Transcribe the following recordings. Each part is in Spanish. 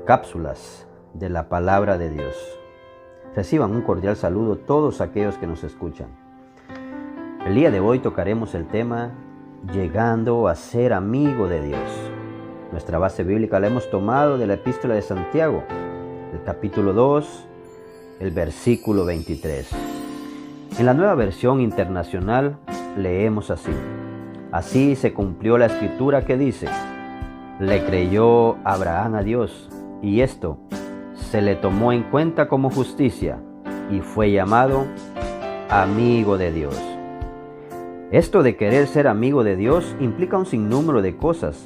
cápsulas de la palabra de Dios. Reciban un cordial saludo todos aquellos que nos escuchan. El día de hoy tocaremos el tema llegando a ser amigo de Dios. Nuestra base bíblica la hemos tomado de la epístola de Santiago, el capítulo 2, el versículo 23. En la Nueva Versión Internacional leemos así: así se cumplió la escritura que dice: le creyó Abraham a Dios, y esto se le tomó en cuenta como justicia, y fue llamado amigo de Dios. Esto de querer ser amigo de Dios implica un sinnúmero de cosas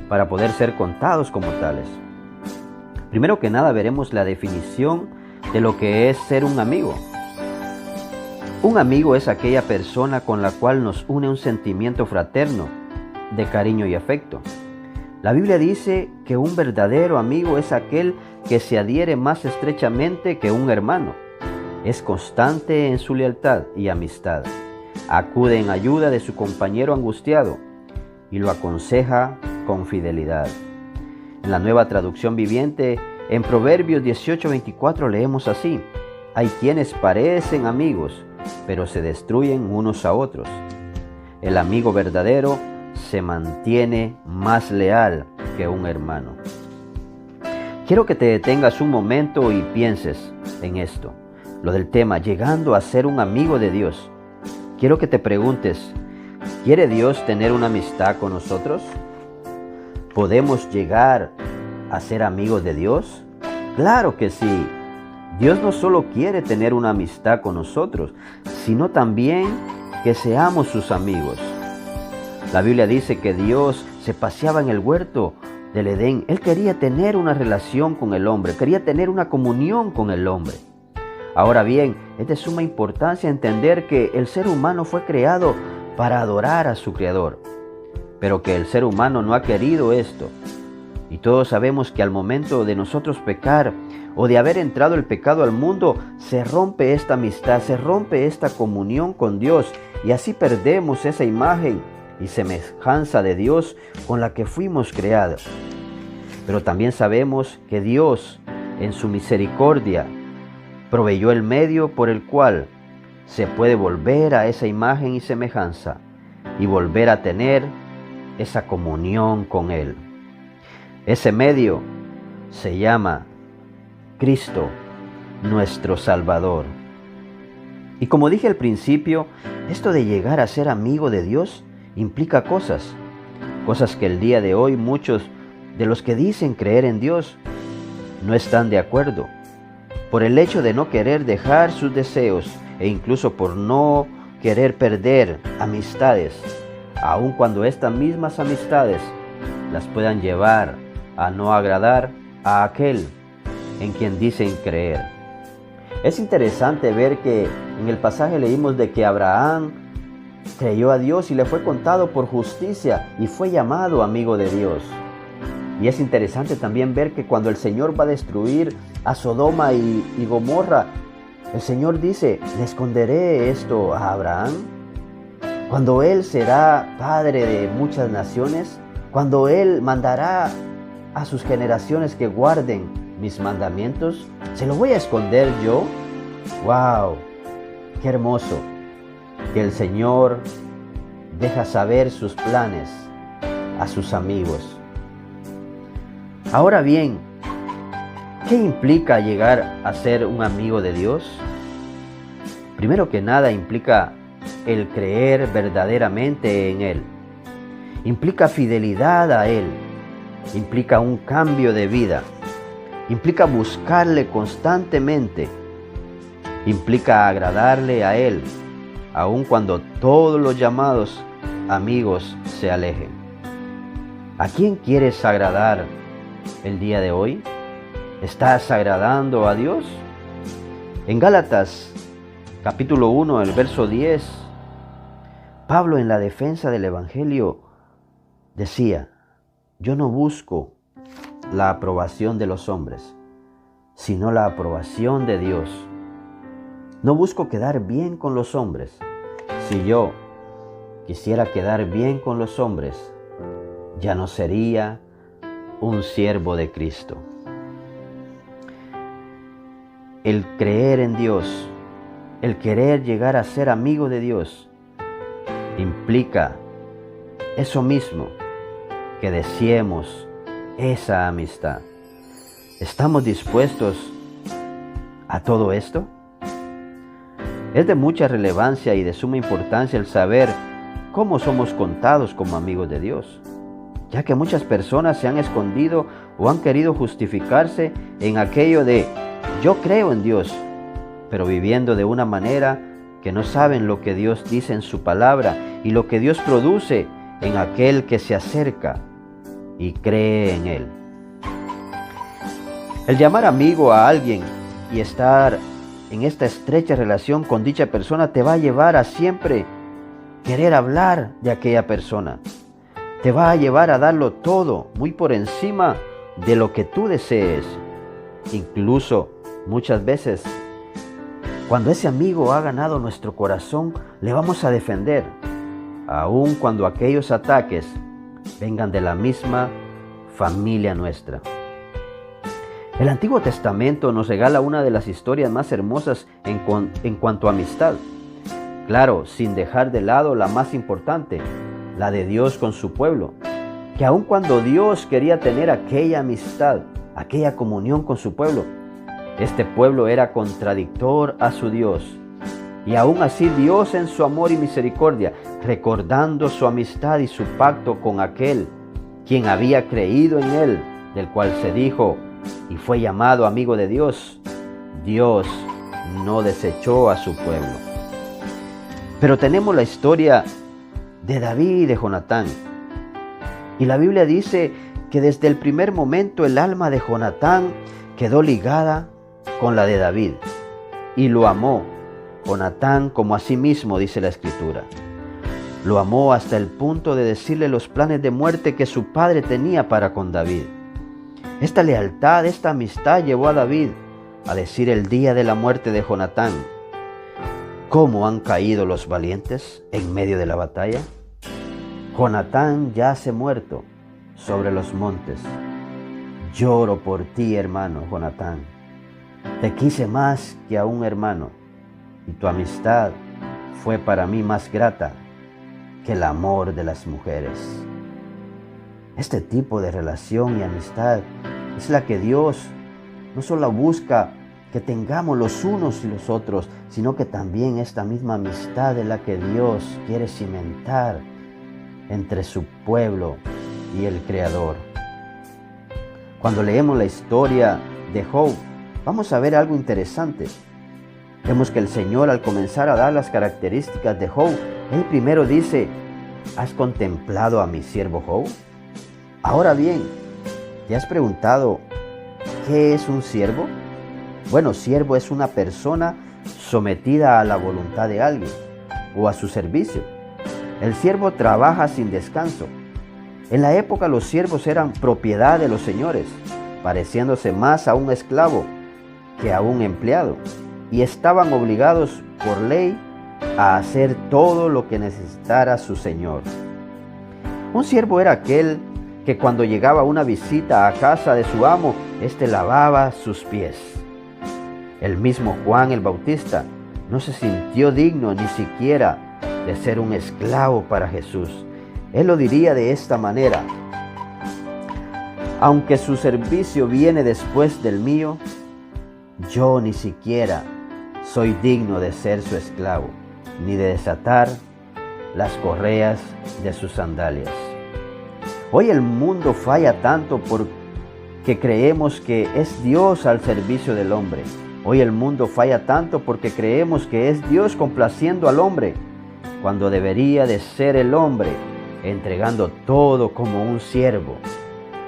para poder ser contados como tales. Primero que nada veremos la definición de lo que es ser un amigo. Un amigo es aquella persona con la cual nos une un sentimiento fraterno de cariño y afecto. La Biblia dice que un verdadero amigo es aquel que se adhiere más estrechamente que un hermano. Es constante en su lealtad y amistad. Acude en ayuda de su compañero angustiado y lo aconseja con fidelidad. En la Nueva Traducción Viviente, en Proverbios 18:24 leemos así: hay quienes parecen amigos, pero se destruyen unos a otros. El amigo verdadero se mantiene más leal que un hermano. Quiero que te detengas un momento y pienses en esto, lo del tema llegando a ser un amigo de Dios. Quiero que te preguntes: ¿quiere Dios tener una amistad con nosotros? ¿Podemos llegar a ser amigos de Dios? Claro que sí. Dios no solo quiere tener una amistad con nosotros, sino también que seamos sus amigos. La Biblia dice que Dios se paseaba en el huerto del Edén. Él quería tener una relación con el hombre, quería tener una comunión con el hombre. Ahora bien, es de suma importancia entender que el ser humano fue creado para adorar a su Creador, pero que el ser humano no ha querido esto. Y todos sabemos que al momento de nosotros pecar o de haber entrado el pecado al mundo, se rompe esta amistad, se rompe esta comunión con Dios, y así perdemos esa imagen y semejanza de Dios con la que fuimos creados. Pero también sabemos que Dios, en su misericordia, proveyó el medio por el cual se puede volver a esa imagen y semejanza y volver a tener esa comunión con Él. Ese medio se llama Cristo, nuestro Salvador. Y como dije al principio, esto de llegar a ser amigo de Dios implica cosas que el día de hoy muchos de los que dicen creer en Dios no están de acuerdo, por el hecho de no querer dejar sus deseos e incluso por no querer perder amistades, aun cuando estas mismas amistades las puedan llevar a no agradar a aquel en quien dicen creer. Es interesante ver que en el pasaje leímos de que Abraham creyó a Dios y le fue contado por justicia y fue llamado amigo de Dios. Y es interesante también ver que cuando el Señor va a destruir a Sodoma y Gomorra, el Señor dice: ¿le esconderé esto a Abraham? Cuando Él será padre de muchas naciones, cuando Él mandará a sus generaciones que guarden mis mandamientos, ¿se lo voy a esconder yo? ¡Wow! ¡Qué hermoso! Que el Señor deja saber sus planes a sus amigos. Ahora bien, ¿qué implica llegar a ser un amigo de Dios? Primero que nada, implica el creer verdaderamente en Él. Implica fidelidad a Él. Implica un cambio de vida. Implica buscarle constantemente. Implica agradarle a Él, aun cuando todos los llamados amigos se alejen. ¿A quién quieres agradar el día de hoy? ¿Estás agradando a Dios? En Gálatas capítulo 1, el verso 10, Pablo, en la defensa del Evangelio, decía: yo no busco la aprobación de los hombres, sino la aprobación de Dios. No busco quedar bien con los hombres. Si yo quisiera quedar bien con los hombres, ya no sería un siervo de Cristo. el creer en Dios, el querer llegar a ser amigo de Dios, implica eso mismo, que deseemos esa amistad. ¿Estamos dispuestos a todo esto? Es de mucha relevancia y de suma importancia el saber cómo somos contados como amigos de Dios, ya que muchas personas se han escondido o han querido justificarse en aquello de yo creo en Dios, pero viviendo de una manera que no saben lo que Dios dice en su palabra y lo que Dios produce en aquel que se acerca y cree en Él. El llamar amigo a alguien y estar en esta estrecha relación con dicha persona te va a llevar a siempre querer hablar de aquella persona. Te va a llevar a darlo todo, muy por encima de lo que tú desees. Incluso muchas veces, cuando ese amigo ha ganado nuestro corazón, le vamos a defender, aun cuando aquellos ataques vengan de la misma familia nuestra. El Antiguo Testamento nos regala una de las historias más hermosas en cuanto a amistad. Claro, sin dejar de lado la más importante, la de Dios con su pueblo, que aun cuando Dios quería tener aquella amistad, aquella comunión con su pueblo, este pueblo era contradictor a su Dios. Y aún así Dios en su amor y misericordia, recordando su amistad y su pacto con aquel quien había creído en Él, del cual se dijo y fue llamado amigo de Dios, Dios no desechó a su pueblo. Pero tenemos la historia de David y de Jonatán. Y la Biblia dice que desde el primer momento el alma de Jonatán quedó ligada con la de David y lo amó Jonatán como a sí mismo, dice la Escritura. Lo amó hasta el punto de decirle los planes de muerte que su padre tenía para con David. Esta lealtad, esta amistad llevó a David a decir el día de la muerte de Jonatán: ¿cómo han caído los valientes en medio de la batalla? Jonatán yace muerto sobre los montes. Lloro por ti, hermano Jonatán. Te quise más que a un hermano, y tu amistad fue para mí más grata que el amor de las mujeres. Este tipo de relación y amistad es la que Dios no solo busca que tengamos los unos y los otros, sino que también esta misma amistad es la que Dios quiere cimentar entre su pueblo y el Creador. Cuando leemos la historia de Job, vamos a ver algo interesante. Vemos que el Señor, al comenzar a dar las características de Job, Él primero dice: ¿has contemplado a mi siervo Job? Ahora bien, ¿te has preguntado qué es un siervo? Bueno, siervo es una persona sometida a la voluntad de alguien o a su servicio. El siervo trabaja sin descanso. En la época los siervos eran propiedad de los señores, pareciéndose más a un esclavo que a un empleado, y estaban obligados por ley a hacer todo lo que necesitara su señor. Un siervo era aquel que cuando llegaba una visita a casa de su amo, éste lavaba sus pies. El mismo Juan el Bautista no se sintió digno ni siquiera de ser un esclavo para Jesús. Él lo diría de esta manera: aunque su servicio viene después del mío, yo ni siquiera soy digno de ser su esclavo, ni de desatar las correas de sus sandalias. Hoy el mundo falla tanto porque creemos que es Dios al servicio del hombre. Hoy el mundo falla tanto porque creemos que es Dios complaciendo al hombre, cuando debería de ser el hombre entregando todo como un siervo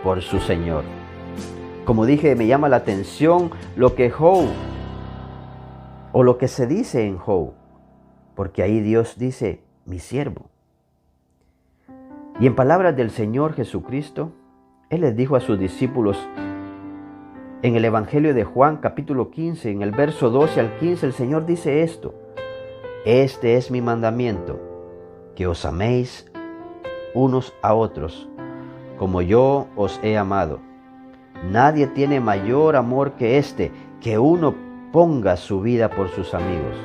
por su Señor. Como dije, me llama la atención lo que Job, o lo que se dice en Job, porque ahí Dios dice: mi siervo. Y en palabras del Señor Jesucristo, Él les dijo a sus discípulos en el Evangelio de Juan, capítulo 15, en el verso 12 al 15, el Señor dice esto: este es mi mandamiento, que os améis unos a otros, como yo os he amado. Nadie tiene mayor amor que este, que uno ponga su vida por sus amigos.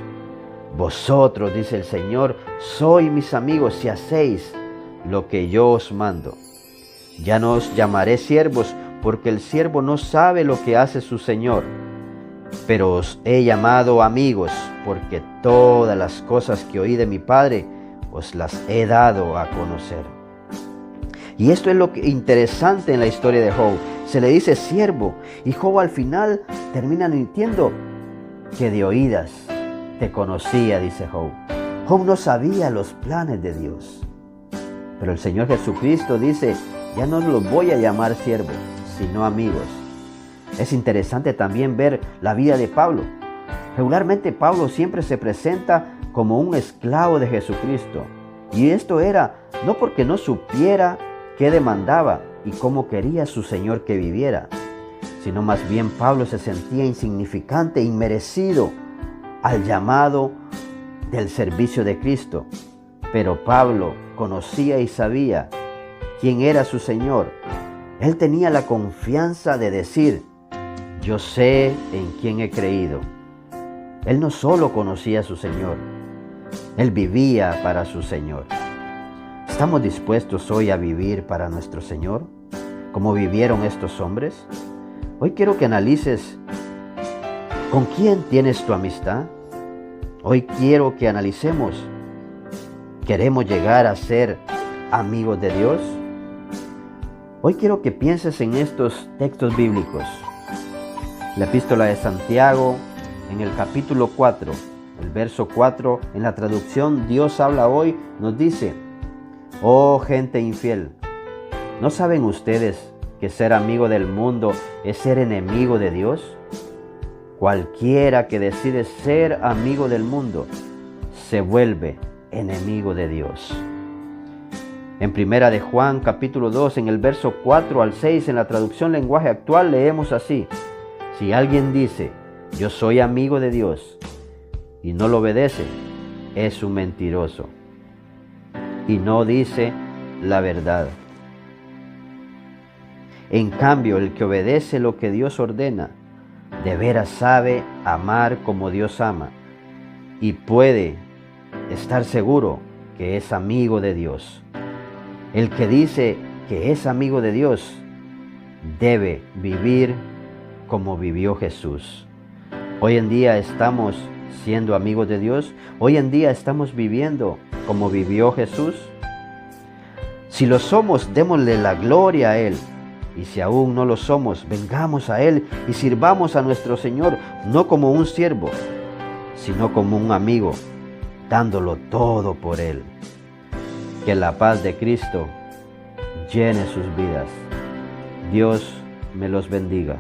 Vosotros, dice el Señor, sois mis amigos si hacéis lo que yo os mando. Ya no os llamaré siervos, porque el siervo no sabe lo que hace su Señor. Pero os he llamado amigos, porque todas las cosas que oí de mi Padre os las he dado a conocer. Y esto es lo interesante en la historia de Job. Se le dice siervo, y Job al final termina admitiendo que de oídas te conocía, dice Job. Job no sabía los planes de Dios. Pero el Señor Jesucristo dice, ya no los voy a llamar siervos, sino amigos. Es interesante también ver la vida de Pablo. Regularmente Pablo siempre se presenta como un esclavo de Jesucristo. Y esto era no porque no supiera qué demandaba y cómo quería su Señor que viviera, sino más bien Pablo se sentía insignificante, inmerecido al llamado del servicio de Cristo. Pero Pablo conocía y sabía quién era su Señor. Él tenía la confianza de decir, yo sé en quién he creído. Él no solo conocía a su Señor, él vivía para su Señor. ¿Estamos dispuestos hoy a vivir para nuestro Señor, como vivieron estos hombres? Hoy quiero que analices con quién tienes tu amistad. Hoy quiero que analicemos, ¿queremos llegar a ser amigos de Dios? Hoy quiero que pienses en estos textos bíblicos. La epístola de Santiago, en el capítulo 4, el verso 4, en la traducción Dios habla hoy, nos dice, oh gente infiel, ¿no saben ustedes que ser amigo del mundo es ser enemigo de Dios? Cualquiera que decide ser amigo del mundo se vuelve enemigo de Dios. En Primera de Juan, capítulo 2, en el verso 4 al 6, en la traducción lenguaje actual, leemos así. Si alguien dice, yo soy amigo de Dios, y no lo obedece, es un mentiroso, y no dice la verdad. En cambio, el que obedece lo que Dios ordena, de veras sabe amar como Dios ama, y puede estar seguro que es amigo de Dios. El que dice que es amigo de Dios debe vivir como vivió Jesús. Hoy en día estamos siendo amigos de Dios. Hoy en día estamos viviendo como vivió Jesús. Si lo somos, démosle la gloria a Él. Y si aún no lo somos, vengamos a Él y sirvamos a nuestro Señor, no como un siervo, sino como un amigo, dándolo todo por Él. Que la paz de Cristo llene sus vidas. Dios me los bendiga.